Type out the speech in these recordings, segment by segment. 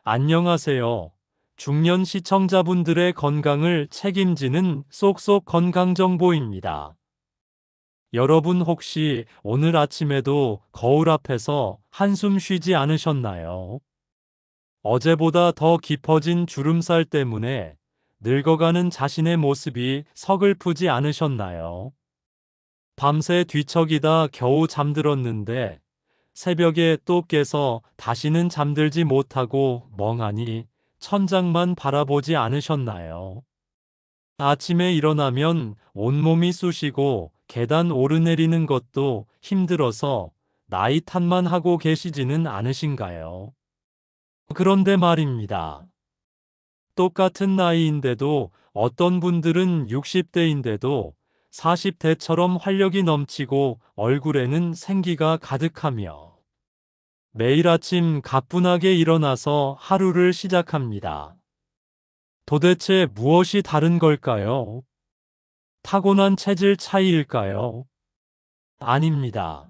안녕하세요. 중년 시청자분들의 건강을 책임지는 쏙쏙 건강정보입니다. 여러분 혹시 오늘 아침에도 거울 앞에서 한숨 쉬지 않으셨나요? 어제보다 더 깊어진 주름살 때문에 늙어가는 자신의 모습이 서글프지 않으셨나요? 밤새 뒤척이다 겨우 잠들었는데 새벽에 또 깨서 다시는 잠들지 못하고 멍하니 천장만 바라보지 않으셨나요? 아침에 일어나면 온몸이 쑤시고 계단 오르내리는 것도 힘들어서 나이 탓만 하고 계시지는 않으신가요? 그런데 말입니다. 똑같은 나이인데도 어떤 분들은 60대인데도 40대처럼 활력이 넘치고 얼굴에는 생기가 가득하며 매일 아침 가뿐하게 일어나서 하루를 시작합니다. 도대체 무엇이 다른 걸까요? 타고난 체질 차이일까요? 아닙니다.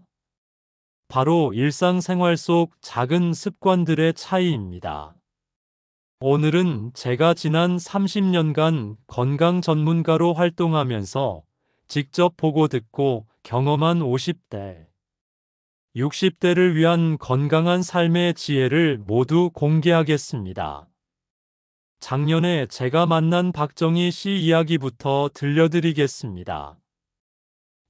바로 일상생활 속 작은 습관들의 차이입니다. 오늘은 제가 지난 30년간 건강 전문가로 활동하면서 직접 보고 듣고 경험한 50대, 60대를 위한 건강한 삶의 지혜를 모두 공개하겠습니다. 작년에 제가 만난 박정희 씨 이야기부터 들려드리겠습니다.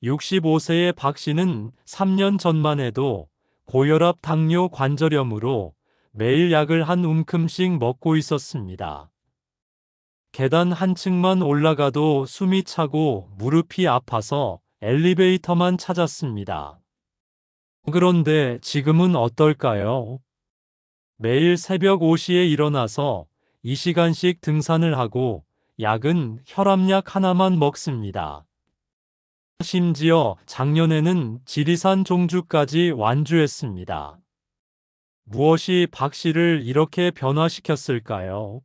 65세의 박 씨는 3년 전만 해도 고혈압 당뇨 관절염으로 매일 약을 한 움큼씩 먹고 있었습니다. 계단 한 층만 올라가도 숨이 차고 무릎이 아파서 엘리베이터만 찾았습니다. 그런데 지금은 어떨까요? 매일 새벽 5시에 일어나서 2시간씩 등산을 하고 약은 혈압약 하나만 먹습니다. 심지어 작년에는 지리산 종주까지 완주했습니다. 무엇이 박 씨를 이렇게 변화시켰을까요?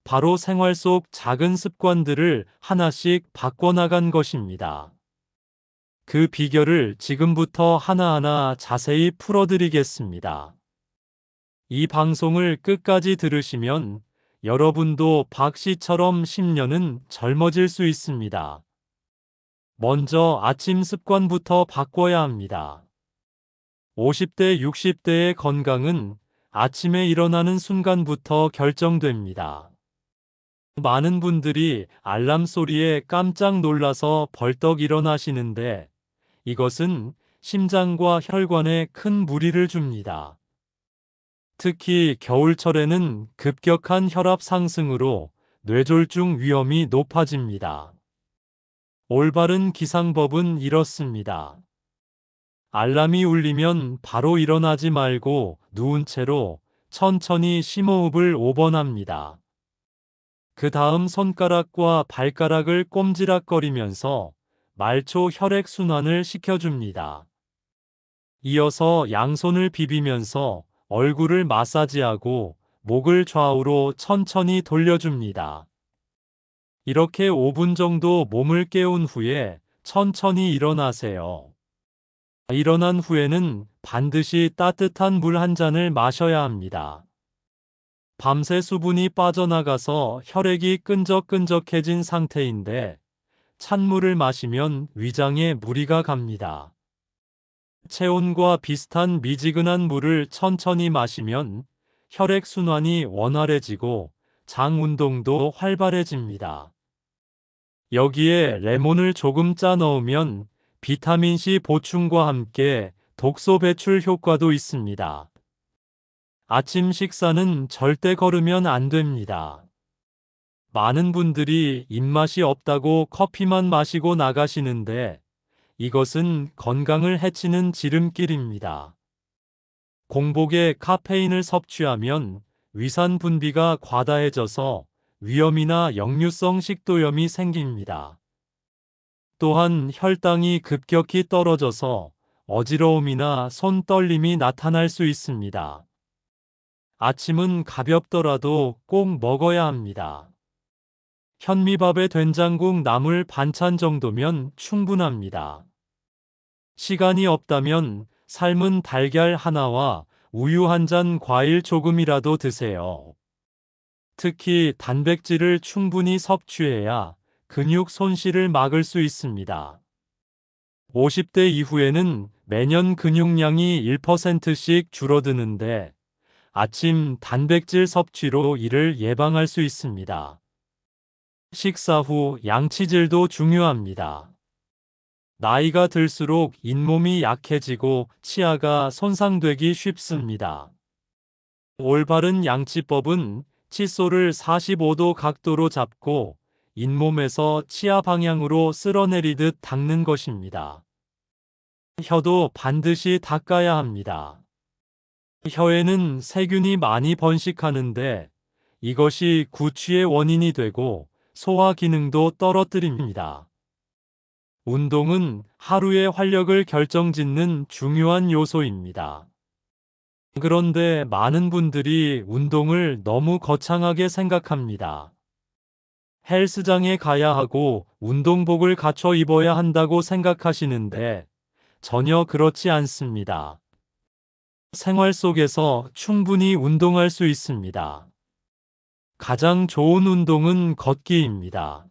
바로 생활 속 작은 습관들을 하나씩 바꿔나간 것입니다. 그 비결을 지금부터 하나하나 자세히 풀어드리겠습니다. 이 방송을 끝까지 들으시면 여러분도 박 씨처럼 10년은 젊어질 수 있습니다. 먼저 아침 습관부터 바꿔야 합니다. 50대, 60대의 건강은 아침에 일어나는 순간부터 결정됩니다. 많은 분들이 알람 소리에 깜짝 놀라서 벌떡 일어나시는데 이것은 심장과 혈관에 큰 무리를 줍니다. 특히 겨울철에는 급격한 혈압 상승으로 뇌졸중 위험이 높아집니다. 올바른 기상법은 이렇습니다. 알람이 울리면 바로 일어나지 말고 누운 채로 천천히 심호흡을 5번 합니다. 그 다음 손가락과 발가락을 꼼지락거리면서 말초 혈액순환을 시켜줍니다. 이어서 양손을 비비면서 얼굴을 마사지하고 목을 좌우로 천천히 돌려줍니다. 이렇게 5분 정도 몸을 깨운 후에 천천히 일어나세요. 일어난 후에는 반드시 따뜻한 물 한 잔을 마셔야 합니다. 밤새 수분이 빠져나가서 혈액이 끈적끈적해진 상태인데 찬물을 마시면 위장에 무리가 갑니다. 체온과 비슷한 미지근한 물을 천천히 마시면 혈액순환이 원활해지고 장 운동도 활발해집니다. 여기에 레몬을 조금 짜 넣으면 비타민C 보충과 함께 독소 배출 효과도 있습니다. 아침 식사는 절대 거르면 안 됩니다. 많은 분들이 입맛이 없다고 커피만 마시고 나가시는데 이것은 건강을 해치는 지름길입니다. 공복에 카페인을 섭취하면 위산 분비가 과다해져서 위염이나 역류성 식도염이 생깁니다. 또한 혈당이 급격히 떨어져서 어지러움이나 손 떨림이 나타날 수 있습니다. 아침은 가볍더라도 꼭 먹어야 합니다. 현미밥에 된장국 나물 반찬 정도면 충분합니다. 시간이 없다면 삶은 달걀 하나와 우유 한 잔, 과일 조금이라도 드세요. 특히 단백질을 충분히 섭취해야 근육 손실을 막을 수 있습니다. 50대 이후에는 매년 근육량이 1%씩 줄어드는데 아침 단백질 섭취로 이를 예방할 수 있습니다. 식사 후 양치질도 중요합니다. 나이가 들수록 잇몸이 약해지고 치아가 손상되기 쉽습니다. 올바른 양치법은 칫솔을 45도 각도로 잡고 잇몸에서 치아 방향으로 쓸어내리듯 닦는 것입니다. 혀도 반드시 닦아야 합니다. 혀에는 세균이 많이 번식하는데 이것이 구취의 원인이 되고 소화 기능도 떨어뜨립니다. 운동은 하루의 활력을 결정짓는 중요한 요소입니다. 그런데 많은 분들이 운동을 너무 거창하게 생각합니다. 헬스장에 가야 하고 운동복을 갖춰 입어야 한다고 생각하시는데 전혀 그렇지 않습니다. 생활 속에서 충분히 운동할 수 있습니다. 가장 좋은 운동은 걷기입니다.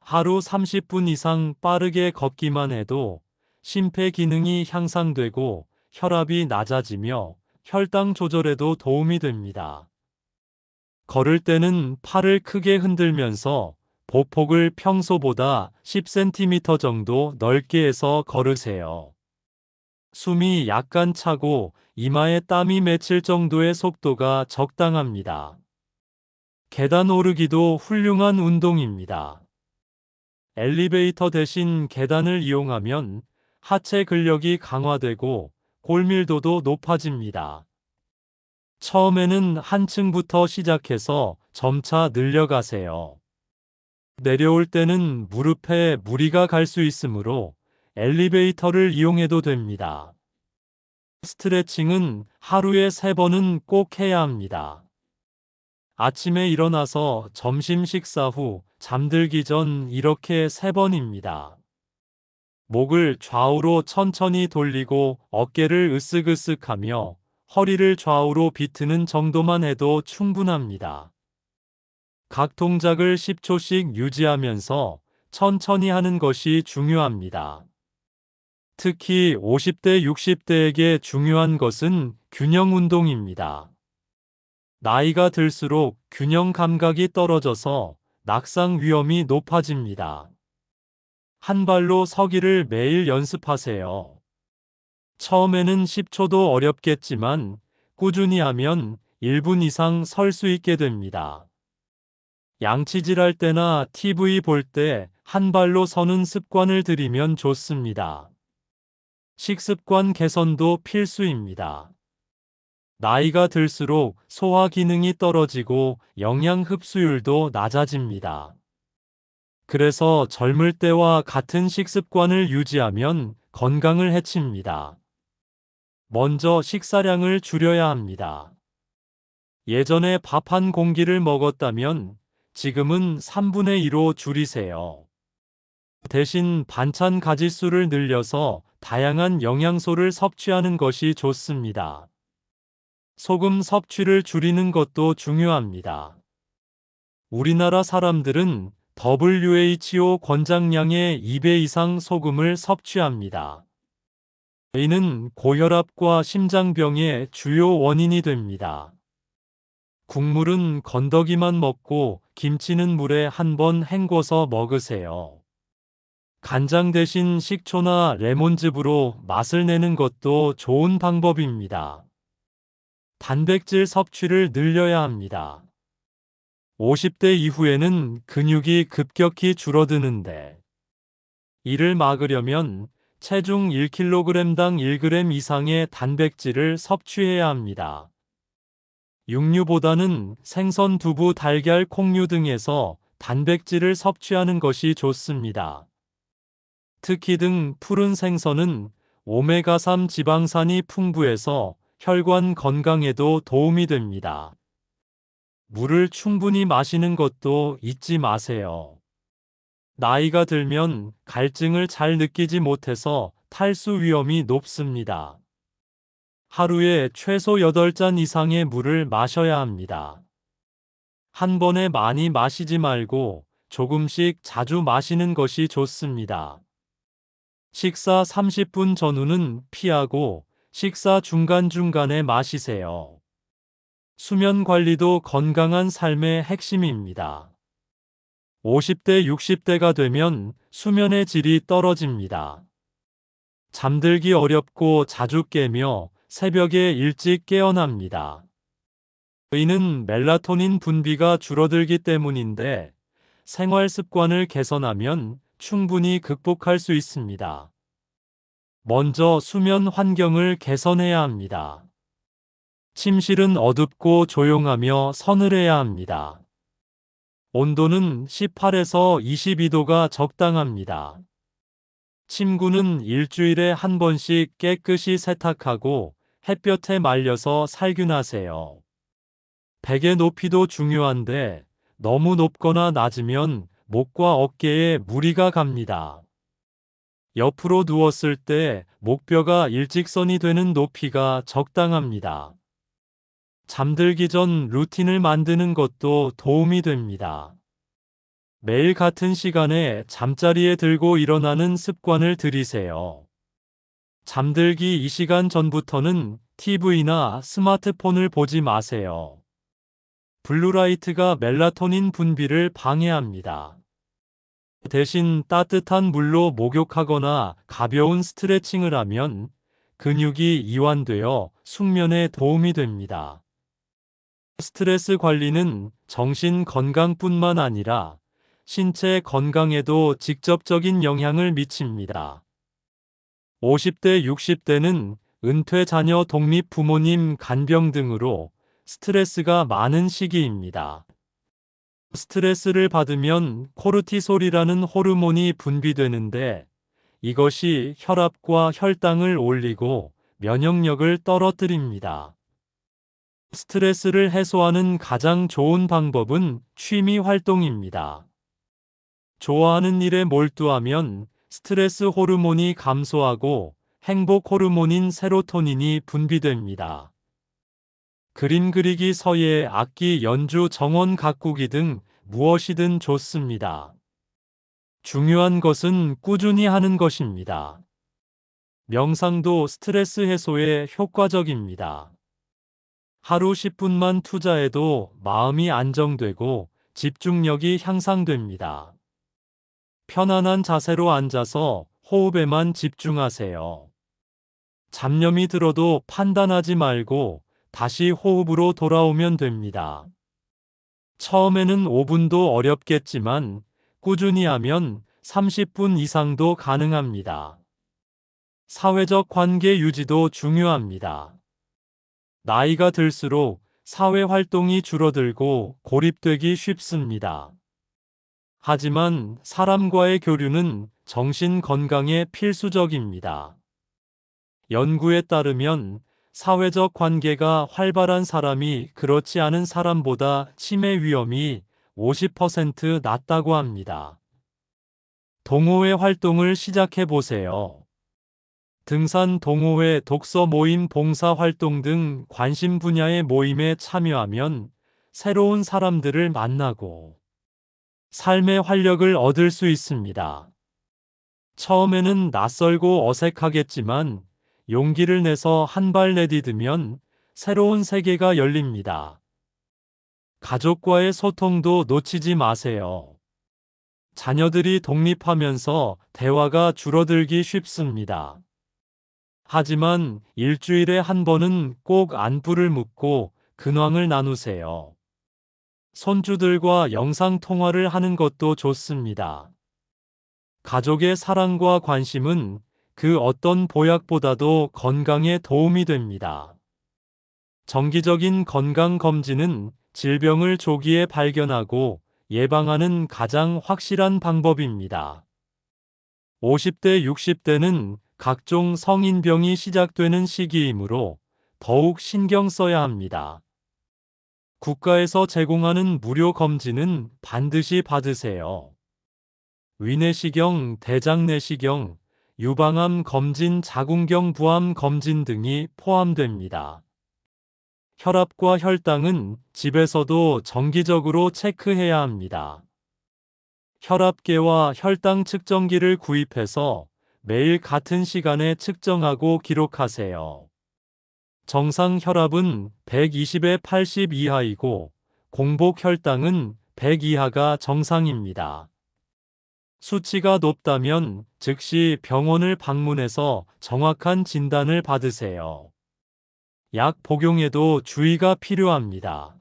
하루 30분 이상 빠르게 걷기만 해도 심폐 기능이 향상되고 혈압이 낮아지며 혈당 조절에도 도움이 됩니다. 걸을 때는 팔을 크게 흔들면서 보폭을 평소보다 10cm 정도 넓게 해서 걸으세요. 숨이 약간 차고 이마에 땀이 맺힐 정도의 속도가 적당합니다. 계단 오르기도 훌륭한 운동입니다. 엘리베이터 대신 계단을 이용하면 하체 근력이 강화되고 골밀도도 높아집니다. 처음에는 한 층부터 시작해서 점차 늘려가세요. 내려올 때는 무릎에 무리가 갈 수 있으므로 엘리베이터를 이용해도 됩니다. 스트레칭은 하루에 3번은 꼭 해야 합니다. 아침에 일어나서 점심 식사 후 잠들기 전 이렇게 3번입니다. 목을 좌우로 천천히 돌리고 어깨를 으쓱으쓱하며 허리를 좌우로 비트는 정도만 해도 충분합니다. 각 동작을 10초씩 유지하면서 천천히 하는 것이 중요합니다. 특히 50대, 60대에게 중요한 것은 균형 운동입니다. 나이가 들수록 균형 감각이 떨어져서 낙상 위험이 높아집니다. 한 발로 서기를 매일 연습하세요. 처음에는 10초도 어렵겠지만 꾸준히 하면 1분 이상 설 수 있게 됩니다. 양치질할 때나 TV 볼 때 한 발로 서는 습관을 들이면 좋습니다. 식습관 개선도 필수입니다. 나이가 들수록 소화 기능이 떨어지고 영양 흡수율도 낮아집니다. 그래서 젊을 때와 같은 식습관을 유지하면 건강을 해칩니다. 먼저 식사량을 줄여야 합니다. 예전에 밥 한 공기를 먹었다면 지금은 3분의 2로 줄이세요. 대신 반찬 가짓수를 늘려서 다양한 영양소를 섭취하는 것이 좋습니다. 소금 섭취를 줄이는 것도 중요합니다. 우리나라 사람들은 WHO 권장량의 2배 이상 소금을 섭취합니다. 이는 고혈압과 심장병의 주요 원인이 됩니다. 국물은 건더기만 먹고 김치는 물에 한 번 헹궈서 먹으세요. 간장 대신 식초나 레몬즙으로 맛을 내는 것도 좋은 방법입니다. 단백질 섭취를 늘려야 합니다. 50대 이후에는 근육이 급격히 줄어드는데 이를 막으려면 체중 1kg당 1g 이상의 단백질을 섭취해야 합니다. 육류보다는 생선, 두부, 달걀, 콩류 등에서 단백질을 섭취하는 것이 좋습니다. 특히 등 푸른 생선은 오메가3 지방산이 풍부해서 혈관 건강에도 도움이 됩니다. 물을 충분히 마시는 것도 잊지 마세요. 나이가 들면 갈증을 잘 느끼지 못해서 탈수 위험이 높습니다. 하루에 최소 8잔 이상의 물을 마셔야 합니다. 한 번에 많이 마시지 말고 조금씩 자주 마시는 것이 좋습니다. 식사 30분 전후는 피하고 식사 중간중간에 마시세요. 수면 관리도 건강한 삶의 핵심입니다. 50대, 60대가 되면 수면의 질이 떨어집니다. 잠들기 어렵고 자주 깨며 새벽에 일찍 깨어납니다. 이는 멜라토닌 분비가 줄어들기 때문인데 생활 습관을 개선하면 충분히 극복할 수 있습니다. 먼저 수면 환경을 개선해야 합니다. 침실은 어둡고 조용하며 서늘해야 합니다. 온도는 18에서 22도가 적당합니다. 침구는 일주일에 한 번씩 깨끗이 세탁하고 햇볕에 말려서 살균하세요. 베개 높이도 중요한데 너무 높거나 낮으면 목과 어깨에 무리가 갑니다. 옆으로 누웠을 때 목뼈가 일직선이 되는 높이가 적당합니다. 잠들기 전 루틴을 만드는 것도 도움이 됩니다. 매일 같은 시간에 잠자리에 들고 일어나는 습관을 들이세요. 잠들기 2시간 전부터는 TV나 스마트폰을 보지 마세요. 블루라이트가 멜라토닌 분비를 방해합니다. 대신 따뜻한 물로 목욕하거나 가벼운 스트레칭을 하면 근육이 이완되어 숙면에 도움이 됩니다. 스트레스 관리는 정신 건강뿐만 아니라 신체 건강에도 직접적인 영향을 미칩니다. 50대, 60대는 은퇴 자녀 독립 부모님 간병 등으로 스트레스가 많은 시기입니다. 스트레스를 받으면 코르티솔이라는 호르몬이 분비되는데 이것이 혈압과 혈당을 올리고 면역력을 떨어뜨립니다. 스트레스를 해소하는 가장 좋은 방법은 취미 활동입니다. 좋아하는 일에 몰두하면 스트레스 호르몬이 감소하고 행복 호르몬인 세로토닌이 분비됩니다. 그림 그리기, 서예, 악기 연주, 정원 가꾸기 등 무엇이든 좋습니다. 중요한 것은 꾸준히 하는 것입니다. 명상도 스트레스 해소에 효과적입니다. 하루 10분만 투자해도 마음이 안정되고 집중력이 향상됩니다. 편안한 자세로 앉아서 호흡에만 집중하세요. 잡념이 들어도 판단하지 말고 다시 호흡으로 돌아오면 됩니다. 처음에는 5분도 어렵겠지만 꾸준히 하면 30분 이상도 가능합니다. 사회적 관계 유지도 중요합니다. 나이가 들수록 사회 활동이 줄어들고 고립되기 쉽습니다. 하지만 사람과의 교류는 정신 건강에 필수적입니다. 연구에 따르면 사회적 관계가 활발한 사람이 그렇지 않은 사람보다 치매 위험이 50% 낮다고 합니다. 동호회 활동을 시작해 보세요. 등산 동호회, 독서 모임, 봉사 활동 등 관심 분야의 모임에 참여하면 새로운 사람들을 만나고 삶의 활력을 얻을 수 있습니다. 처음에는 낯설고 어색하겠지만 용기를 내서 한 발 내디디면 새로운 세계가 열립니다. 가족과의 소통도 놓치지 마세요. 자녀들이 독립하면서 대화가 줄어들기 쉽습니다. 하지만 일주일에 한 번은 꼭 안부를 묻고 근황을 나누세요. 손주들과 영상 통화를 하는 것도 좋습니다. 가족의 사랑과 관심은 그 어떤 보약보다도 건강에 도움이 됩니다. 정기적인 건강 검진은 질병을 조기에 발견하고 예방하는 가장 확실한 방법입니다. 50대, 60대는 각종 성인병이 시작되는 시기이므로 더욱 신경 써야 합니다. 국가에서 제공하는 무료 검진은 반드시 받으세요. 위내시경, 대장내시경, 유방암 검진, 자궁경 부암 검진 등이 포함됩니다. 혈압과 혈당은 집에서도 정기적으로 체크해야 합니다. 혈압계와 혈당 측정기를 구입해서 매일 같은 시간에 측정하고 기록하세요. 정상 혈압은 120에 80 이하이고 공복 혈당은 100 이하가 정상입니다. 수치가 높다면 즉시 병원을 방문해서 정확한 진단을 받으세요. 약 복용에도 주의가 필요합니다.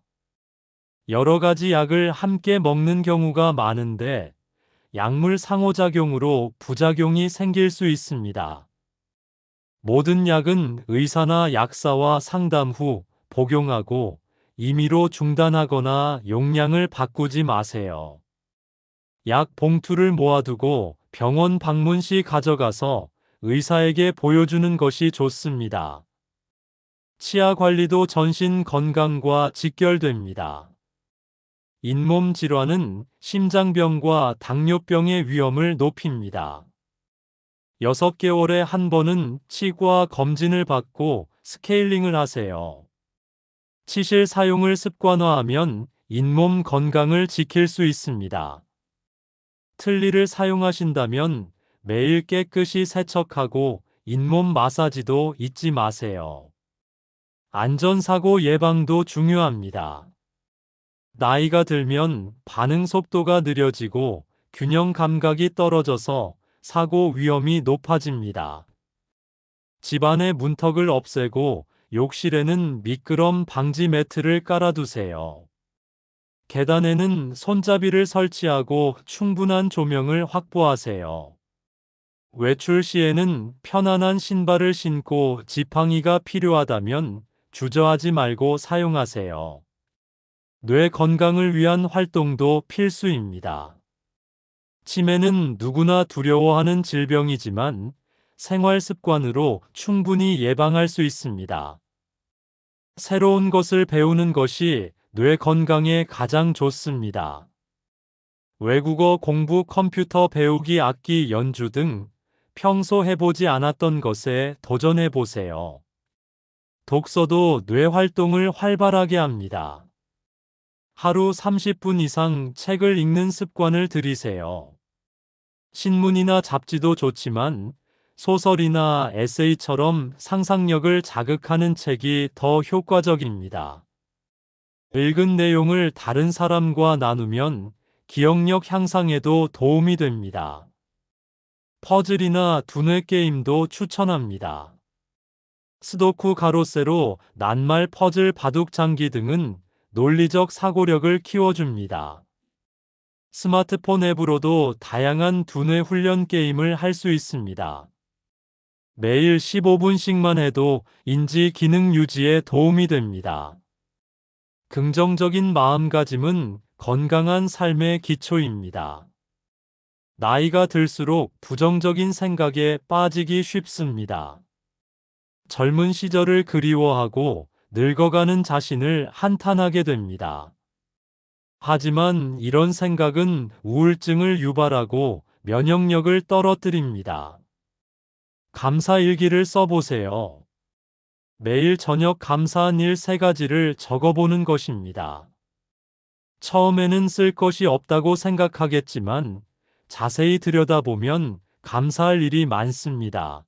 여러 가지 약을 함께 먹는 경우가 많은데 약물 상호작용으로 부작용이 생길 수 있습니다. 모든 약은 의사나 약사와 상담 후 복용하고 임의로 중단하거나 용량을 바꾸지 마세요. 약 봉투를 모아두고 병원 방문 시 가져가서 의사에게 보여주는 것이 좋습니다. 치아 관리도 전신 건강과 직결됩니다. 잇몸 질환은 심장병과 당뇨병의 위험을 높입니다. 6개월에 한 번은 치과 검진을 받고 스케일링을 하세요. 치실 사용을 습관화하면 잇몸 건강을 지킬 수 있습니다. 틀니를 사용하신다면 매일 깨끗이 세척하고 잇몸 마사지도 잊지 마세요. 안전사고 예방도 중요합니다. 나이가 들면 반응 속도가 느려지고 균형 감각이 떨어져서 사고 위험이 높아집니다. 집안의 문턱을 없애고 욕실에는 미끄럼 방지 매트를 깔아두세요. 계단에는 손잡이를 설치하고 충분한 조명을 확보하세요. 외출 시에는 편안한 신발을 신고 지팡이가 필요하다면 주저하지 말고 사용하세요. 뇌 건강을 위한 활동도 필수입니다. 치매는 누구나 두려워하는 질병이지만 생활 습관으로 충분히 예방할 수 있습니다. 새로운 것을 배우는 것이 뇌 건강에 가장 좋습니다. 외국어 공부, 컴퓨터 배우기, 악기 연주 등 평소 해보지 않았던 것에 도전해 보세요. 독서도 뇌 활동을 활발하게 합니다. 하루 30분 이상 책을 읽는 습관을 들이세요. 신문이나 잡지도 좋지만 소설이나 에세이처럼 상상력을 자극하는 책이 더 효과적입니다. 읽은 내용을 다른 사람과 나누면 기억력 향상에도 도움이 됩니다. 퍼즐이나 두뇌 게임도 추천합니다. 스도쿠, 가로세로, 낱말 퍼즐, 바둑 장기 등은 논리적 사고력을 키워줍니다. 스마트폰 앱으로도 다양한 두뇌 훈련 게임을 할 수 있습니다. 매일 15분씩만 해도 인지 기능 유지에 도움이 됩니다. 긍정적인 마음가짐은 건강한 삶의 기초입니다. 나이가 들수록 부정적인 생각에 빠지기 쉽습니다. 젊은 시절을 그리워하고 늙어가는 자신을 한탄하게 됩니다. 하지만 이런 생각은 우울증을 유발하고 면역력을 떨어뜨립니다. 감사일기를 써보세요. 매일 저녁 감사한 일 3가지를 적어보는 것입니다. 처음에는 쓸 것이 없다고 생각하겠지만 자세히 들여다보면 감사할 일이 많습니다.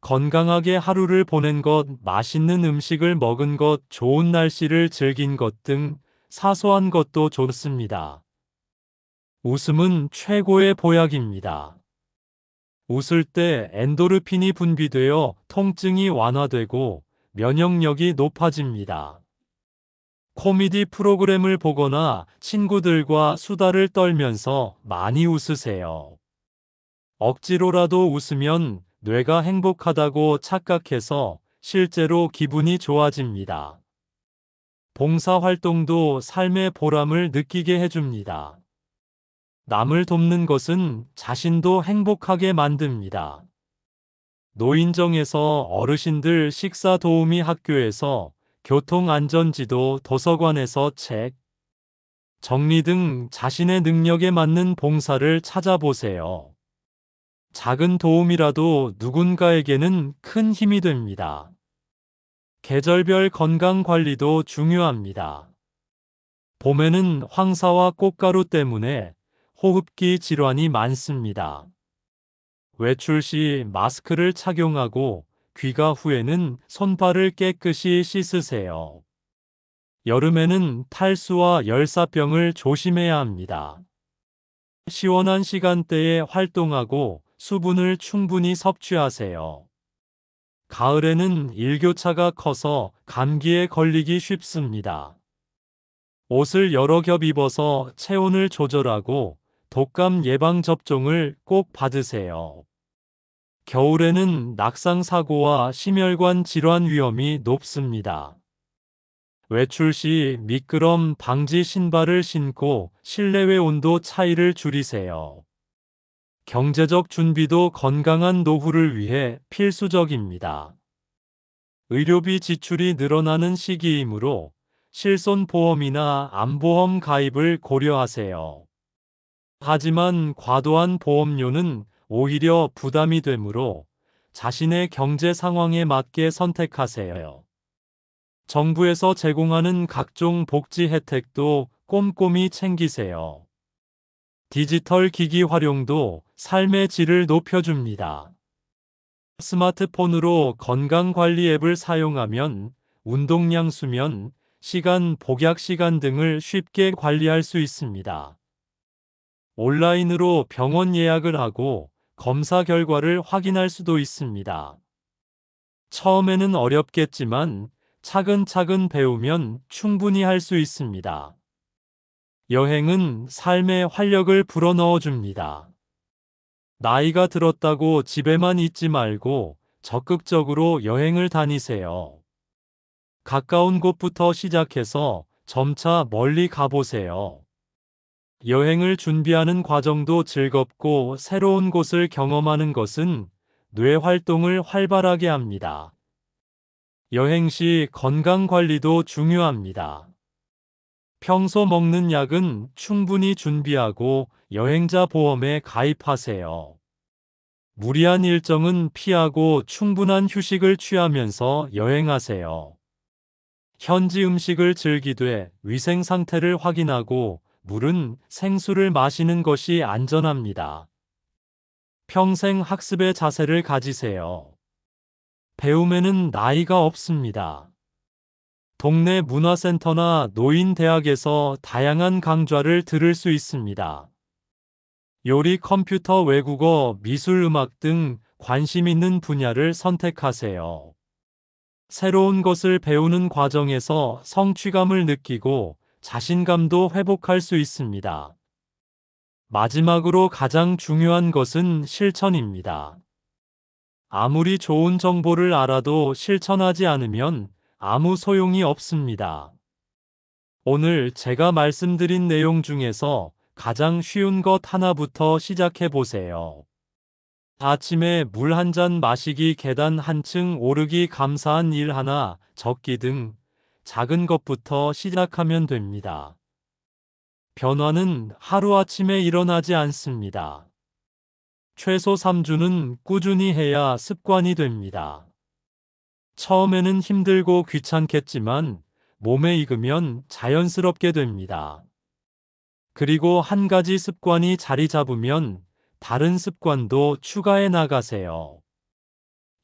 건강하게 하루를 보낸 것, 맛있는 음식을 먹은 것, 좋은 날씨를 즐긴 것 등 사소한 것도 좋습니다. 웃음은 최고의 보약입니다. 웃을 때 엔도르핀이 분비되어 통증이 완화되고 면역력이 높아집니다. 코미디 프로그램을 보거나 친구들과 수다를 떨면서 많이 웃으세요. 억지로라도 웃으면 뇌가 행복하다고 착각해서 실제로 기분이 좋아집니다. 봉사활동도 삶의 보람을 느끼게 해줍니다. 남을 돕는 것은 자신도 행복하게 만듭니다. 노인정에서 어르신들 식사 도우미, 학교에서 교통안전지도, 도서관에서 책 정리 등 자신의 능력에 맞는 봉사를 찾아보세요. 작은 도움이라도 누군가에게는 큰 힘이 됩니다. 계절별 건강 관리도 중요합니다. 봄에는 황사와 꽃가루 때문에 호흡기 질환이 많습니다. 외출 시 마스크를 착용하고 귀가 후에는 손발을 깨끗이 씻으세요. 여름에는 탈수와 열사병을 조심해야 합니다. 시원한 시간대에 활동하고 수분을 충분히 섭취하세요. 가을에는 일교차가 커서 감기에 걸리기 쉽습니다. 옷을 여러 겹 입어서 체온을 조절하고 독감 예방 접종을 꼭 받으세요. 겨울에는 낙상 사고와 심혈관 질환 위험이 높습니다. 외출 시 미끄럼 방지 신발을 신고 실내외 온도 차이를 줄이세요. 경제적 준비도 건강한 노후를 위해 필수적입니다. 의료비 지출이 늘어나는 시기이므로 실손보험이나 암보험 가입을 고려하세요. 하지만 과도한 보험료는 오히려 부담이 되므로 자신의 경제 상황에 맞게 선택하세요. 정부에서 제공하는 각종 복지 혜택도 꼼꼼히 챙기세요. 디지털 기기 활용도 삶의 질을 높여줍니다. 스마트폰으로 건강관리 앱을 사용하면 운동량, 수면, 시간, 복약 시간 등을 쉽게 관리할 수 있습니다. 온라인으로 병원 예약을 하고 검사 결과를 확인할 수도 있습니다. 처음에는 어렵겠지만 차근차근 배우면 충분히 할 수 있습니다. 여행은 삶에 활력을 불어넣어 줍니다. 나이가 들었다고 집에만 있지 말고 적극적으로 여행을 다니세요. 가까운 곳부터 시작해서 점차 멀리 가보세요. 여행을 준비하는 과정도 즐겁고 새로운 곳을 경험하는 것은 뇌 활동을 활발하게 합니다. 여행 시 건강 관리도 중요합니다. 평소 먹는 약은 충분히 준비하고 여행자 보험에 가입하세요. 무리한 일정은 피하고 충분한 휴식을 취하면서 여행하세요. 현지 음식을 즐기되 위생 상태를 확인하고 물은 생수를 마시는 것이 안전합니다. 평생 학습의 자세를 가지세요. 배움에는 나이가 없습니다. 동네 문화센터나 노인대학에서 다양한 강좌를 들을 수 있습니다. 요리, 컴퓨터, 외국어, 미술, 음악 등 관심 있는 분야를 선택하세요. 새로운 것을 배우는 과정에서 성취감을 느끼고 자신감도 회복할 수 있습니다. 마지막으로 가장 중요한 것은 실천입니다. 아무리 좋은 정보를 알아도 실천하지 않으면 아무 소용이 없습니다. 오늘 제가 말씀드린 내용 중에서 가장 쉬운 것 하나부터 시작해 보세요. 아침에 물 한 잔 마시기, 계단 한층 오르기, 감사한 일 하나 적기 등 작은 것부터 시작하면 됩니다. 변화는 하루아침에 일어나지 않습니다. 최소 3주는 꾸준히 해야 습관이 됩니다. 처음에는 힘들고 귀찮겠지만 몸에 익으면 자연스럽게 됩니다. 그리고 한 가지 습관이 자리 잡으면 다른 습관도 추가해 나가세요.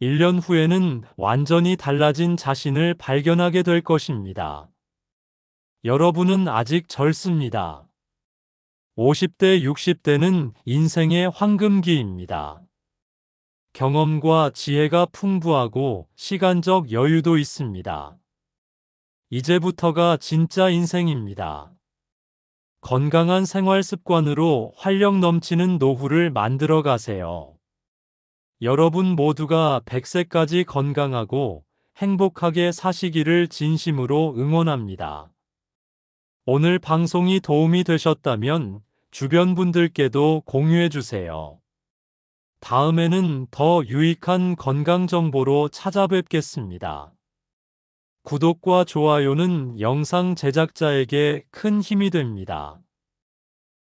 1년 후에는 완전히 달라진 자신을 발견하게 될 것입니다. 여러분은 아직 젊습니다. 50대, 60대는 인생의 황금기입니다. 경험과 지혜가 풍부하고 시간적 여유도 있습니다. 이제부터가 진짜 인생입니다. 건강한 생활 습관으로 활력 넘치는 노후를 만들어 가세요. 여러분 모두가 100세까지 건강하고 행복하게 사시기를 진심으로 응원합니다. 오늘 방송이 도움이 되셨다면 주변 분들께도 공유해 주세요. 다음에는 더 유익한 건강 정보로 찾아뵙겠습니다. 구독과 좋아요는 영상 제작자에게 큰 힘이 됩니다.